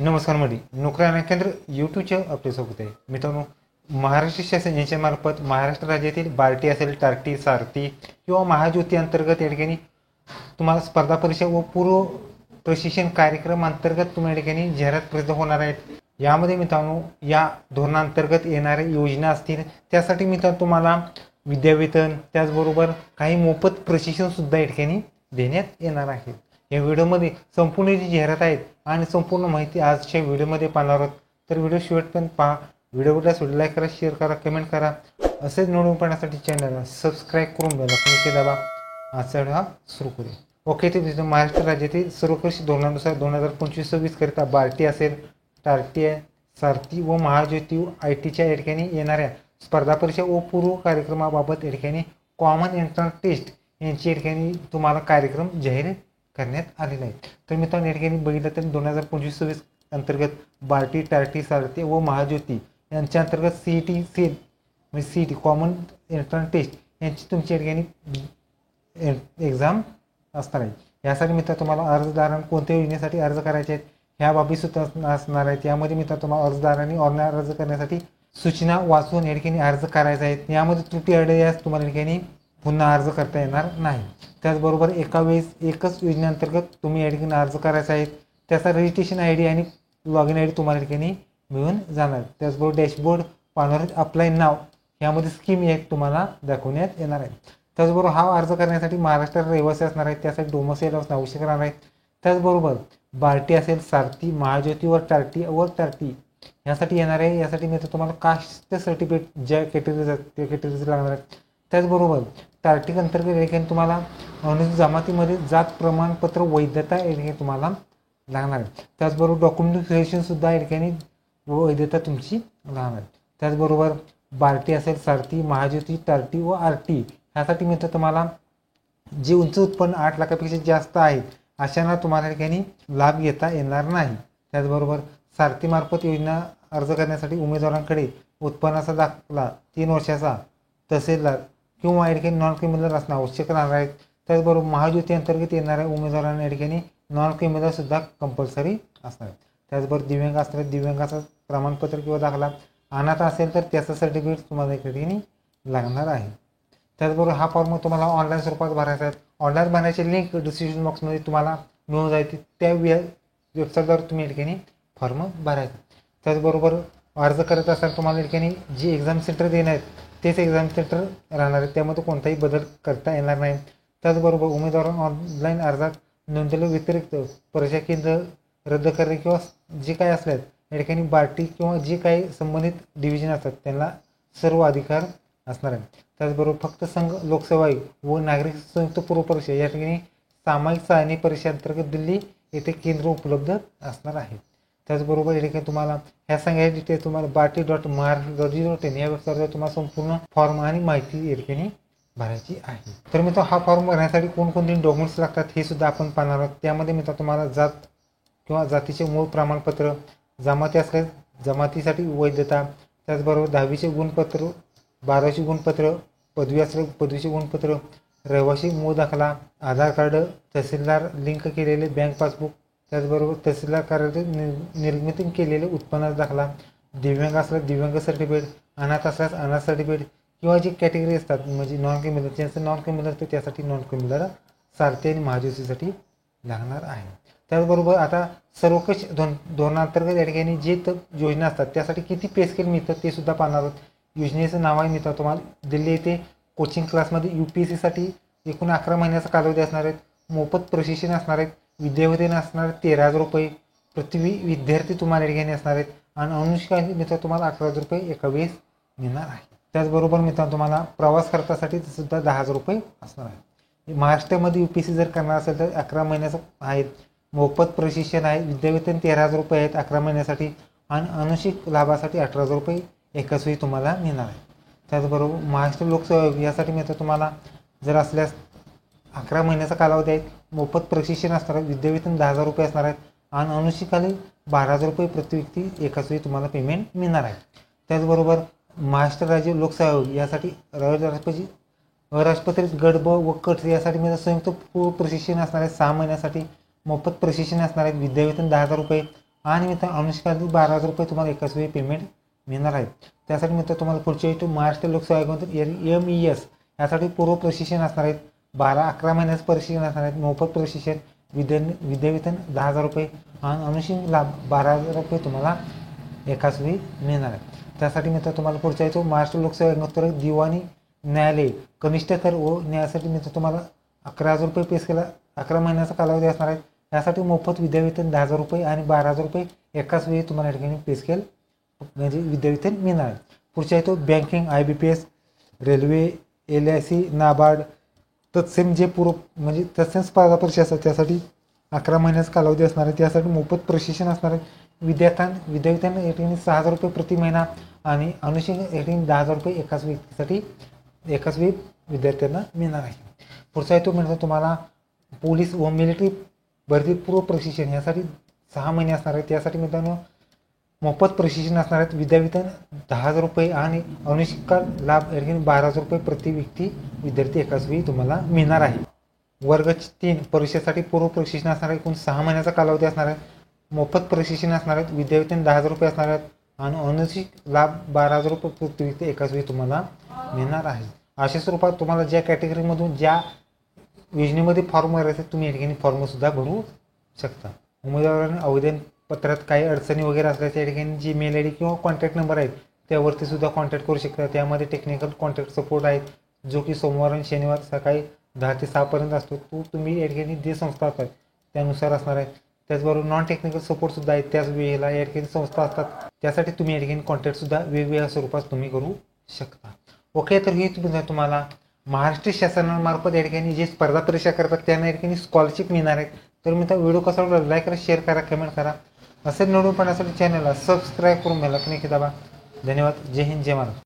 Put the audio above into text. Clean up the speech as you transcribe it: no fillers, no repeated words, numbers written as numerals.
नमस्कार मंडळी, नोकरी आणि केंद्र यूट्यूबच्या आपल्यासोबत आहे. मित्रांनो, महाराष्ट्र शासन यांच्यामार्फत महाराष्ट्र राज्यातील बार्टी असेल, टार्टी, सारथी किंवा महाज्योती अंतर्गत या ठिकाणी तुम्हाला स्पर्धा परीक्षा व पूर्व प्रशिक्षण कार्यक्रम अंतर्गत तुम्हाला या ठिकाणी जाहिरात प्रसिद्ध होणार आहेत. यामध्ये मित्रांनो, या धोरणांतर्गत येणाऱ्या योजना असतील त्यासाठी मित्रांनो तुम्हाला विद्यावेतन त्याचबरोबर काही मोफत प्रशिक्षणसुद्धा या ठिकाणी देण्यात येणार आहे. या व्हिडिओमध्ये संपूर्ण जी जाहिरात आहेत आणि संपूर्ण माहिती आजच्या व्हिडिओमध्ये पाहणार आहोत. तर व्हिडिओ शेवटपर्यंत पहा. व्हिडिओला लाईक करा, शेअर करा, कमेंट करा. असेच नोंदवून पाहण्यासाठी चॅनलला सबस्क्राईब करून बेल आयकॉन दाबा. आजचा व्हिडिओ हा सुरू करूया. ओके, तर महाराष्ट्र राज्यातील सर्वकष धोरणानुसार 2025-26 करिता बार्टी असेल, टार्टी, सारथी व महाज्योती ITच्या या ठिकाणी येणाऱ्या स्पर्धा परीक्षा व पूर्व कार्यक्रमाबाबत या ठिकाणी कॉमन एंट्रन्स टेस्ट यांची या ठिकाणी तुम्हाला कार्यक्रम जाहीर करण्यात आलेला आहे. तर मित्रांनो, या ठिकाणी बघितलं तर 2025-26 अंतर्गत बार्टी, टार्टी, सारथी व महाज्योती यांच्या अंतर्गत CET सेल म्हणजे CET कॉमन एंट्रन्स टेस्ट यांची तुमची या ठिकाणी एक्झाम असणार आहे. यासाठी मित्र तुम्हाला अर्जदारांना कोणत्या योजनेसाठी अर्ज करायचे आहेत ह्या बाबी सुद्धा असणार आहेत. यामध्ये मित्र तुम्हाला अर्जदारांनी ऑनलाईन अर्ज करण्यासाठी सूचना वाचून या ठिकाणी अर्ज करायचा आहे. यामध्ये त्रुटी आढळल्यास तुम्हाला या ठिकाणी पुन्हा अर्ज करता येणार नाही. त्याचबरोबर एका वेळेस एकच योजनेअंतर्गत तुम्ही या ठिकाणी अर्ज करायचा आहे. त्याचा रजिस्ट्रेशन ID आणि लॉगिन ID तुम्हाला या ठिकाणी मिळून जाणार. त्याचबरोबर डॅशबोर्ड पाहणार अप्लाय नाव यामध्ये स्कीम एक तुम्हाला दाखवण्यात येणार आहे. त्याचबरोबर हा अर्ज करण्यासाठी महाराष्ट्रात रहिवासी असणार आहे, त्यासाठी डोमेसाईल असणं आवश्यक राहणार आहे. त्याचबरोबर बार्टी असेल, सारथी, महाज्योती व टार्टी यासाठी येणार आहे. यासाठी मी तुम्हाला कास्ट सर्टिफिकेट ज्या कॅटेगरीज त्या कॅटेगरीज लागणार आहेत. त्याचबरोबर टार्टिक अंतर्गत या ठिकाणी तुम्हाला अनुसूचित जमातीमध्ये जात प्रमाणपत्र वैधता या ठिकाणी तुम्हाला लागणार आहे. त्याचबरोबर डॉक्युमेंटेशनसुद्धा या ठिकाणी वैधता तुमची लागणार आहे. त्याचबरोबर बार्टी असेल, सारथी, महाज्योती, टार्टी व RT ह्यासाठी मित्र तुम्हाला जे उंच उत्पन्न 8 लाखापेक्षा जास्त आहे अशांना तुम्हाला या ठिकाणी लाभ घेता येणार नाही. त्याचबरोबर सारथीमार्फत योजना अर्ज करण्यासाठी उमेदवारांकडे उत्पन्नाचा दाखला 3 वर्षाचा तहसीलदार किंवा या ठिकाणी नॉन क्रिमिनल असणं आवश्यक राहणार आहे. त्याचबरोबर महाज्योती अंतर्गत येणाऱ्या उमेदवारांना या ठिकाणी नॉन क्रिमिनल सुद्धा कंपल्सरी असणार आहे. त्याचबरोबर दिव्यांग असणार, दिव्यांगाचं प्रमाणपत्र किंवा दाखला, अनाथ असेल तर त्याचं सर्टिफिकेट तुम्हाला या ठिकाणी लागणार आहे. त्याचबरोबर हा फॉर्म तुम्हाला ऑनलाईन स्वरूपात भरायचा आहे. ऑनलाईन भरण्याची लिंक डिस्क्रिप्शन बॉक्समध्ये तुम्हाला मिळून जाईल. त्या वेबसाईटवर तुम्ही या ठिकाणी फॉर्म भरायचा. त्याचबरोबर अर्ज करत असताना तुम्हाला या ठिकाणी जे एक्झाम सेंटर देणार आहेत तेच एक्झाम सेंटर राहणार आहे, त्यामध्ये कोणताही बदल करता येणार नाही. त्याचबरोबर उमेदवारांना ऑनलाईन अर्जात नोंदवले व्यतिरिक्त परीक्षा केंद्र रद्द करणे किंवा जे काही असल्यास या ठिकाणी बार्टी किंवा जे काही संबंधित डिव्हिजन असतात त्यांना सर्व अधिकार असणार आहे. त्याचबरोबर फक्त संघ लोकसेवा आयोग व नागरिक संयुक्त पूर्व परीक्षा या ठिकाणी सामायिक चाचणी परीक्षा अंतर्गत दिल्ली येथे केंद्र उपलब्ध असणार आहे. त्याचबरोबर या ठिकाणी तुम्हाला ह्या सगळ्या डिटेल्स तुम्हाला barty.maharashtra.gov.in या वेबसाईटवर तुम्हाला संपूर्ण फॉर्म आणि माहिती या ठिकाणी भरायची आहे. तर मित्र हा फॉर्म भरण्यासाठी कोणकोणते डॉक्युमेंट्स लागतात हे सुद्धा आपण पाहणार आहोत. त्यामध्ये मित्र तुम्हाला जात किंवा जातीचे मूळ प्रमाणपत्र, जमाती असल्यास जमातीसाठी वैधता, त्याचबरोबर 10वीचे गुणपत्र, 12वीचे गुणपत्र, पदवी असल्यास पदवीचे गुणपत्र, रहिवासी मूळ दाखला, आधार कार्ड, तहसीलदार लिंक केलेले बँक पासबुक, त्याचबरोबर तहसीलदार कार्यालयात निर्मिती केलेले उत्पन्नाचा दाखला, दिव्यांग असल्यास दिव्यांग सर्टिफिकेट, अनाथ असल्यास अनाथ सर्टिफिकेट किंवा जी कॅटेगरी असतात म्हणजे नॉन क्रिमिनल ज्यांचं नॉन क्रिमिनल तर त्यासाठी नॉन क्रिमिनल सारथी आणि महाज्योतीसाठी लागणार आहे. त्याचबरोबर आता सर्वकष धोरणांतर्गत या ठिकाणी जे योजना असतात त्यासाठी किती पे स्केल मिळतं ते सुद्धा पाहणार आहोत. योजनेचं नाव आहे मित्र तुम्हाला दिल्ली येथे कोचिंग क्लासमध्ये UPSC एकूण 11 महिन्याचा कालावधी असणार आहेत. मोफत प्रशिक्षण असणार आहेत. विद्यावेतन असणार 13,000 रुपये प्रति विद्यार्थी तुम्हाला या ठिकाणी असणार आहेत आणि अनुष्कांनी मित्र तुम्हाला 11,000 रुपये एका वेळेस मिळणार आहे. त्याचबरोबर मित्रांनो तुम्हाला प्रवास खर्चासाठी सुद्धा 10,000 रुपये असणार आहे. महाराष्ट्रामध्ये UPSC जर करणार असेल तर 11 महिन्याचं आहेत. मोफत प्रशिक्षण आहे. विद्यावेतन 13,000 रुपये आहेत 11 महिन्यासाठी आणि अनुषिक लाभासाठी 18,000 रुपये एकाच वेळी तुम्हाला मिळणार आहे. त्याचबरोबर महाराष्ट्र लोकसेवा आयोग यासाठी मित्र तुम्हाला जर असल्यास 11 महिन्याचा कालावधी आहे. मोफत प्रशिक्षण असणार आहे. विद्यावेतन 10,000 रुपये असणार आहेत आणि अनुषिकाली 12,000 रुपये प्रति व्यक्ती एकाच वेळी तुम्हाला पेमेंट मिळणार आहे. त्याचबरोबर महाराष्ट्र राज्य लोकसेवा आयोग यासाठी अराजपत्रित गट ब व कट यासाठी मी संयुक्त पूर्व प्रशिक्षण असणार आहे 6 महिन्यासाठी. मोफत प्रशिक्षण असणार आहे. विद्यावेतन 10,000 रुपये आणि मित्र अनुष्काला 12,000 रुपये तुम्हाला एकाच वेळी पेमेंट मिळणार आहे. त्यासाठी मित्र तुम्हाला पुढच्या वेळी महाराष्ट्र लोकसेवा आयोगामध्ये MES यासाठी पूर्व प्रशिक्षण असणार आहेत. 12-11 महिन्याचं प्रशिक्षण असणार आहेत. मोफत प्रशिक्षण, विद्यावेतन 10,000 रुपये आणि अनुषंग लाभ 12,000 रुपये तुम्हाला एकाच वेळी मिळणार आहे. त्यासाठी मित्र तुम्हाला पुढच्या वेळी महाराष्ट्र लोकसेवा आयोगात दिवाणी न्यायालय कनिष्ठ स्तर व न्यायासाठी मित्र तुम्हाला 11,000 रुपये पेस केला. 11 महिन्याचा कालावधी असणार आहे. यासाठी मोफत विद्यावेतन 10,000 रुपये आणि 12,000 रुपये एकाच वेळी तुम्हाला या ठिकाणी पे स्केल म्हणजे विद्यावेतन मिळणार आहे. पुढच्या येतो banking, IBPS, railway, LIC, NABARD तत्सम जे पूर्व म्हणजे तत्सम स्पर्धा परीक्षा असतात त्यासाठी 11 महिन्याचा कालावधी असणार आहे. त्यासाठी मोफत प्रशिक्षण असणार आहे. विद्यावेतन या ठिकाणी 6,000 रुपये प्रति महिना आणि अनुषंग या ठिकाणी 10,000 रुपये एकाच व्यक्तीसाठी एकाच वेळी विद्यार्थ्यांना मिळणार आहे. पुढचा येतो म्हणजे तुम्हाला पोलीस व मिलिटरी भरती पूर्व प्रशिक्षण यासाठी 6 महिने असणार आहे. त्यासाठी मित्रांनो मोफत प्रशिक्षण असणार आहेत. विद्यावेतन 10,000 रुपये आणि अनुष्का लाभ या ठिकाणी 12,000 रुपये प्रति व्यक्ती विद्यार्थी एकाच वेळी तुम्हाला मिळणार आहे. वर्ग 3 परीक्षेसाठी पूर्व प्रशिक्षण असणार आहे. एकूण 6 महिन्याचा कालावधी असणार आहे. मोफत प्रशिक्षण असणार आहेत. विद्यावेतन 10,000 रुपये असणार आहेत आणि अनुष्क लाभ 12,000 रुपये प्रति व्यक्ती एकाच वेळी तुम्हाला मिळणार आहे. अशा स्वरूपात तुम्हाला ज्या कॅटेगरीमधून ज्या योजनेमध्ये फॉर्म भरायचे तुम्ही या ठिकाणी फॉर्मसुद्धा भरू शकता. उमेदवारांनी आवेदन पत्रात काही अडचणी वगैरे असल्यास त्या ठिकाणी जी मेल ID किंवा कॉन्टॅक्ट नंबर आहेत त्यावरती सुद्धा कॉन्टॅक्ट करू शकता. त्यामध्ये टेक्निकल कॉन्टॅक्ट सपोर्ट आहेत जो की सोमवार आणि शनिवार सकाळी 10 ते 6 पर्यंत असतो. तो तुम्ही या ठिकाणी जे संस्था असतात त्यानुसार असणार आहे. त्याचबरोबर नॉन टेक्निकल सपोर्टसुद्धा आहेत. त्याच वेळेला या ठिकाणी संस्था असतात त्यासाठी तुम्ही या ठिकाणी कॉन्टॅक्टसुद्धा वेगवेगळ्या स्वरूपात तुम्ही करू शकता. ओके, तर ही तुम्हाला महाराष्ट्र शासनामार्फत या ठिकाणी जे स्पर्धा परीक्षा करतात त्यांना या ठिकाणी स्कॉलरशिप मिळणार आहेत. तर मी व्हिडिओ कसा वाटला लाईक करा, शेअर करा, कमेंट करा. असे नवीन पण असेल चॅनलला सबस्क्राईब करून घ्यायला पण दाबा. धन्यवाद. जय हिंद, जय महाराष्ट्र.